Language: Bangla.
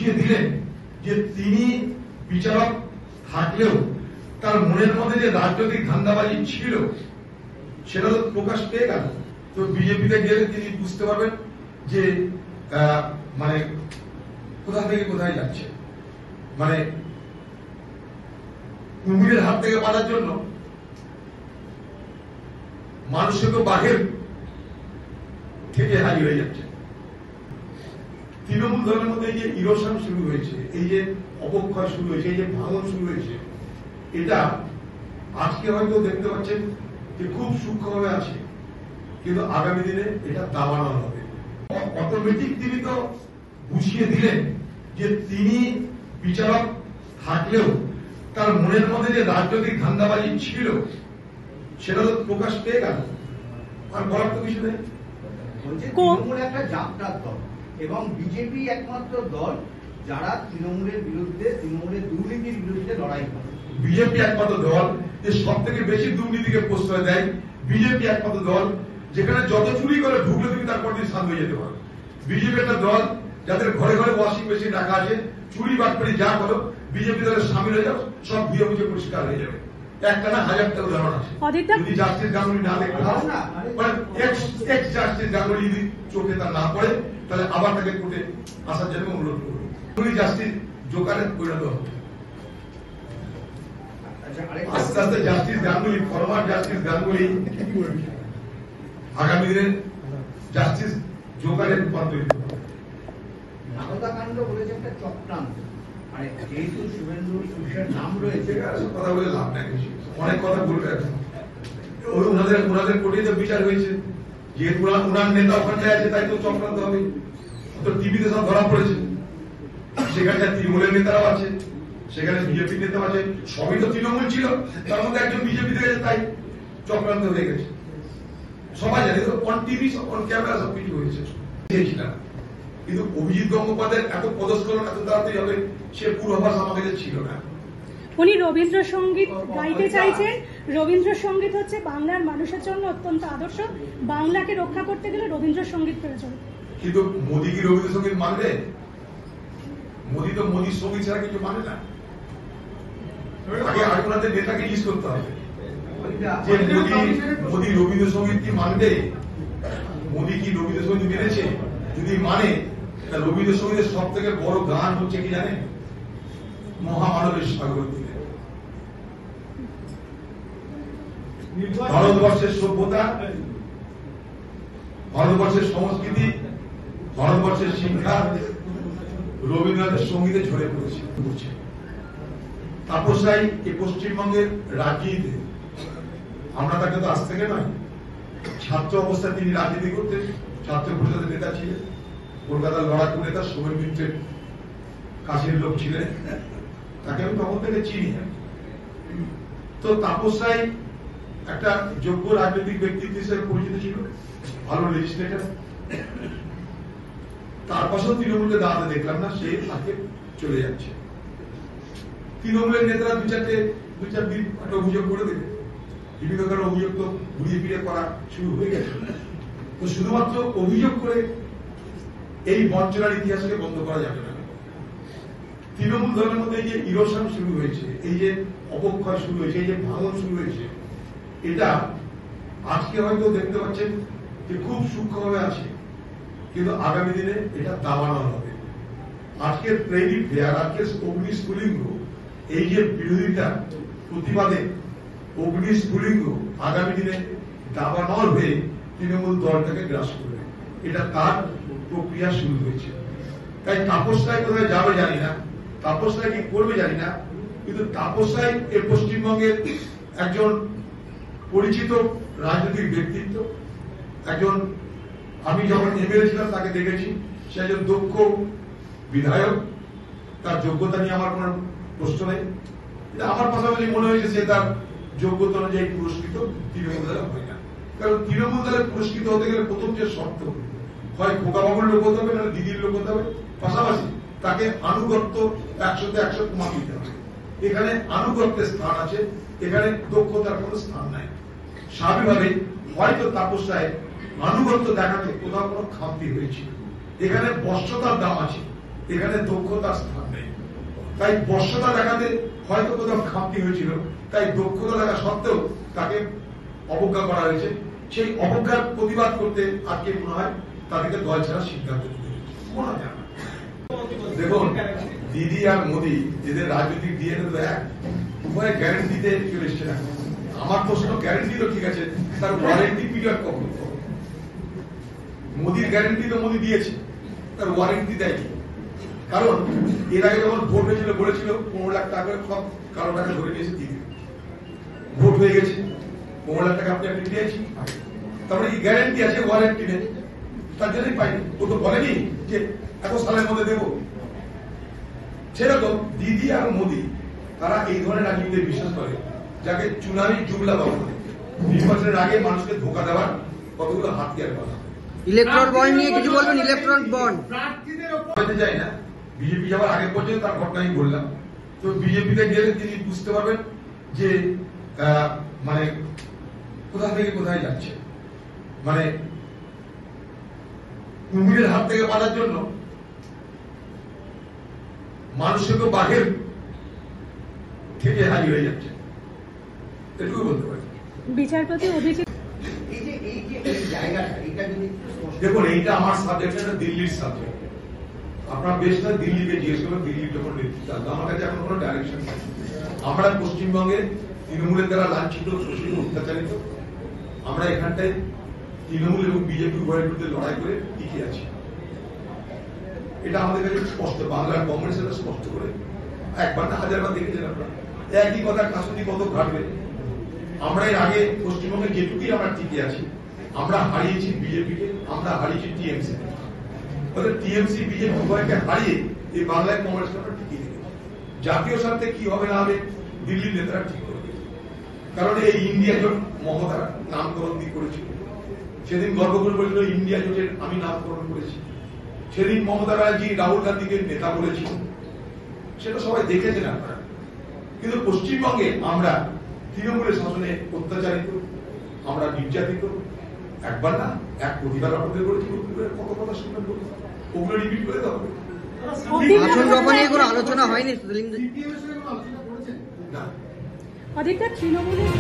বুঝিয়ে দিলেন যে তিনি বিচারক থাকলেও তার মনের মধ্যে যে রাজনৈতিক ধান্দাবাজি ছিল সেটা তো প্রকাশ পেয়ে গেল। তো বিজেপিতে গেলে তিনি বুঝতে পারবেন যে মানে কোথা থেকে কোথায় যাচ্ছে। মানে কুমিরের হাত থেকে বাঁচার জন্য মানুষকে তো বাঘের থেকে হারিয়ে হয়ে যাচ্ছে। তৃণমূল দলের মধ্যে এই যে ইরোশন শুরু হয়েছে, এই যে অবক্ষয় শুরু হয়েছে, এই যে ভাঙন শুরু হয়েছে, এটা আজকে হয়তো দেখতে পাচ্ছেন যে খুব সূক্ষ্মভাবে আছে, কিন্তু আগামী দিনে এটা দাবানো হবে। অটোমেটিক তিনি তো বুঝিয়ে দিলেন যে তিনি বিচারক থাকলেও তার মনের মধ্যে যে রাজনৈতিক ধান্দাবাজি ছিল সেটা তো প্রকাশ পেয়ে গেল। আর বলার তো কিছু নেই। তৃণমূল একটা যাত্রার দল এবং বিজেপি একমাত্র দল যারা তৃণমূলের বিরুদ্ধে, তৃণমূলের দুর্নীতির বিরুদ্ধে লড়াই করে। বিজেপি একমাত্র দল যে সব থেকে বেশি দুর্নীতিকে প্রশ্রয় দেয়। বিজেপি একমাত্র দল যেখানে যত চুরি করে ঢুকলে তুমি তারপর দিন শান্ত হয়ে যেতে পারো। বিজেপি একটা দল যাদের ঘরে ঘরে ওয়াশিং মেশিন রাখা আছে, চুরি বাটপাড়ি যা করো বিজেপি দলের সামিল হয়ে যাও, সব ধুয়ে মুছে পরিষ্কার হয়ে যাবে। একটা না হাজারটা উদাহরণ আছে। যদি জাস্টিস গাঙ্গুলি না দেখতে পাও, মানে এক্স জাস্টিস গাঙ্গুলি যদি চোখে তার না পড়ে, তাহলে আবার তাকে কোর্টে আসার জন্য অনুরোধ করবো। জাস্টিস জোকারে পরিণত হবে। আস্তে আস্তে justice Ganguly, former justice Ganguly আগামী দিনে জাস্টিস জোকারে রূপান্তরিত হবে। নারদা কাণ্ড বলেছে একটা চক্রান্ত, মানে যেহেতু শুভেন্দু সুশের নাম রয়েছে, কথা বলে লাভ নাই, অনেক কথা বলবে। ওনাদের কোর্টে তো বিচার হয়েছে, যেহেতু ওনার নেতা ওখানে আছে তাই তো চক্রান্ত হবে। তো টিভিতে সব ধরা পড়েছে, সেখানে তৃণমূলের নেতারাও আছে, সেখানে বিজেপি নেতা আছে, সবই তো তৃণমূল ছিল, তার মধ্যে একজন বিজেপি থেকে তাই চক্রান্ত হয়ে গেছে। সবাই জানে অন টিভি, অন ক্যামেরা সবকিছু হয়েছে। কিন্তু অভিজিৎ গঙ্গোপাধ্যায়ের এত পদস্খলন এত তাড়াতাড়ি হবে সে পূর্বাভাস আমাদের ছিল না। উনি রবীন্দ্রসঙ্গীত গাইতে চাইছেন। রবীন্দ্রসঙ্গীত হচ্ছে বাংলার মানুষের জন্য অত্যন্ত আদর্শ। বাংলাকে রক্ষা করতে গেলে রবীন্দ্রসঙ্গীত প্রয়োজন। কিন্তু মোদী কি রবীন্দ্রসঙ্গীত মানবে? মোদী তো মোদীর সঙ্গীত ছাড়া কিছু মানে না। আগে আপনাদের নেতাকে লিস্ট করতে হবে যে মোদী রবীন্দ্রসঙ্গীত কি মানবে, মোদী কি রবীন্দ্রসঙ্গীত মেনেছে। যদি মানে, রবীন্দ্রসঙ্গীতের সব থেকে বড় গান হচ্ছে কি জানেন? মহামানবের সাগর তীরে। ভারতবর্ষের সভ্যতা, ভারতবর্ষের সংস্কৃতি, ভারতবর্ষের শিক্ষা রবীন্দ্রনাথের সঙ্গীতে ঝরে পড়েছে। তাপসাই এই পশ্চিমবঙ্গের রাজনীতিতে, আমরা তাকে তো আজ থেকে নয়, ছাত্র অবস্থায় তিনি রাজনীতি করতেন, ছাত্র পরিষদের নেতা ছিলেন, কলকাতার লড়াকু নেতা সোমেন মিত্রের কাছের লোক ছিলেন, তাকে আমি তখন থেকে চিনি। তো তাপসাই একটা যোগ্য রাজনৈতিক ব্যক্তিত্ব হিসেবে পরিচিত ছিল, ভালো লেজিসলেটর। তার পাশেও তৃণমূলকে দাঁড়াতে দেখলাম না, সে তাকে চলে যাচ্ছে। তৃণমূলের নেতারা দু চার দিন একটা অভিযোগ করে দেবে, বিভিন্ন কারণে অভিযোগ তো ঘুরিয়ে ফিরে করা শুরু হয়ে গেছে। তো শুধুমাত্র অভিযোগ করে এই বঞ্চনার ইতিহাসকে বন্ধ করা যাবে না। তৃণমূল দলের মধ্যে এই যে ইরোশন শুরু হয়েছে, এই যে অবক্ষয় শুরু হয়েছে, এই যে ভাঙন শুরু হয়েছে, এটা আজকে হয়তো দেখতে পাচ্ছেন যে খুব সূক্ষ্মভাবে আছে, কিন্তু আগামী দিনে এটা দাবানো হবে। আজকের প্রেরিত ফেয়ার, আজকের অগ্নিস্ফুলিঙ্গ, এই যে বিরোধিতা প্রতিবাদে অগ্নিস্ফুলিঙ্গ আগামী দিনে দাবানল হয়ে তৃণমূল দলটাকে গ্রাস করবে। এটা তার প্রক্রিয়া শুরু হয়েছে। তাই তাপস রায় কোথায় যাবে জানি না, তাপস রায় কি করবে জানি না, কিন্তু তাপস রায় এই পশ্চিমবঙ্গের একজন পরিচিত রাজনৈতিক ব্যক্তিত্ব, একজন, আমি যখন এমএলএ ছিলাম তাকে দেখেছি, সে একজন দক্ষ বিধায়ক, তার যোগ্যতা নিয়ে আমার কোন প্রশ্ন নেই। আমার পাশাপাশি মনে হয়েছে সে তার যোগ্যতা অনুযায়ী পুরস্কৃত তৃণমূল দলে হয় না। কারণ তৃণমূল দলে পুরস্কৃত হতে গেলে প্রথম যে শর্ত, হয় খোকাবাবুর লোক হতে হবে, না দিদির লোক হতে হবে, পাশাপাশি তাকে আনুগত্য 100-তে 100 কমা দিতে হবে। এখানে আনুগত্যের স্থান আছে, এখানে দক্ষতার কোন স্থান নাই। স্বাভাবিকভাবে হয়তো তাপস রায় আনুগত্য দেখাতে কোথাও কোনো খামতি হয়েছে, এখানে বর্ষতার দাম আছে, এখানে দক্ষতার স্থান নেই। তাই বর্ষতা দেখাতে হয়তো কোথাও খামতি হয়েছিল, তাই দক্ষতা দেখা সত্ত্বেও তাকে অবজ্ঞা করা হয়েছে। সেই অবজ্ঞার প্রতিবাদ করতে আজকে মনে হয় তাদেরকে দল ছাড়ার সিদ্ধান্ত নিতে হয়েছে। মনে হয় না। দেখুন, দিদি আর মোদি এদের রাজনৈতিক ডিএনএ তো এক, উভয় গ্যারেন্টিতে চলে এসছে না। আমার প্রশ্ন, গ্যারেন্টি তো ঠিক আছে, তার ওয়ারেন্টি পিরিয়ড কখন? মোদির গ্যারেন্টি তো মোদি দিয়েছে, তার ওয়ারেন্টি দেয়নি। কারণ এর আগে যখন ভোট হয়েছিল বলেছিল 15 লাখ টাকা সব কারো টাকা ধরে নিয়েছে দিদি, ভোট হয়ে গেছে 15 লাখ টাকা আপনি পেয়েছি, তারপরে কি গ্যারেন্টি আছে? ওয়ারেন্টি নেই, তার জন্যই পাইনি। ও তো বলেনি যে এত সালের মধ্যে দেবো। সেরকম দিদি আর মোদি তারা এই ধরনের রাজনীতিতে বিশ্বাস করে, যাকে চুনামি জুমলা বলা হয়। নির্বাচনের আগে মানুষকে ধোকা দেওয়ার কতগুলো হাতিয়ার বলা। ইলেকট্রল বন্ড নিয়ে কিছু বলবেন? ইলেকট্রল বন্ড যাই না, বিজেপি যাওয়ার আগে পর্যন্ত তার ঘটনা আমি বললাম। তো বিজেপিতে গেলে তিনি বুঝতে পারবেন যে মানে কোথা থেকে কোথায় যাচ্ছে। মানে কুমিরের হাত থেকে বাঁচার জন্য মানুষকে তো বাঘের থেকে হারিয়ে হয়ে যাচ্ছে, এটুকু বলতে পারি। বিচারপতি অভিজিৎ, এই জায়গাটা এটা যদি দেখুন, এইটা আমার সাবজেক্ট, এটা দিল্লির সাবজেক্ট। আপনার বেশটা দিল্লিকে জিজ্ঞেস করবেন, দিল্লির যখন নেতৃত্ব আসবে। আমার কাছে এখন কোনো ডাইরেকশন নেই। আমরা পশ্চিমবঙ্গে তৃণমূলের দ্বারা লাঞ্ছিত, শোষিত, অত্যাচারিত। আমরা এখানটায় তৃণমূল এবং বিজেপি উভয়ের বিরুদ্ধে লড়াই করে টিকে আছি। এটা আমাদের কাছে স্পষ্ট, বাংলার কংগ্রেস এটা স্পষ্ট করে একবার না হাজারবার দেখেছেন আপনারা। একই কথা কাশুনি কত ঘাটবে। আমরা এর আগে পশ্চিমবঙ্গে যেটুকুই আমরা টিকে আছি, আমরা হারিয়েছি বিজেপিকে, আমরা হারিয়েছি টিএমসি। টিএমসি বিজেপি উভয়কে হারিয়ে এই বাংলায় কংগ্রেসকে আমরা টিকিয়ে দিই। জাতীয় স্বার্থে কি হবে না হবে দিল্লির নেতারা ঠিক করে দিয়েছে। কারণ এই ইন্ডিয়া জোট মমতার নামকরণ দিয়ে করেছিল। সেদিন গর্ব করে বলেছিল ইন্ডিয়া জোটের আমি নামকরণ করেছি। সেদিন মমতা ব্যানার্জি রাহুল গান্ধীকে নেতা বলেছিল, সেটা সবাই দেখেছেন আপনারা। কিন্তু পশ্চিমবঙ্গে আমরা তৃণমূলের শাসনে অত্যাচারিত, আমরা নির্যাতিত। একবার না এক প্রতিবাদ আপনাদের করেছি, কত কথা শুনবেন, ওগুলো রিপিট করে দেওয়া হবে আসন রফা নিয়ে কোনো আলোচনা হয়নি না। অধিকতর তৃণমূলের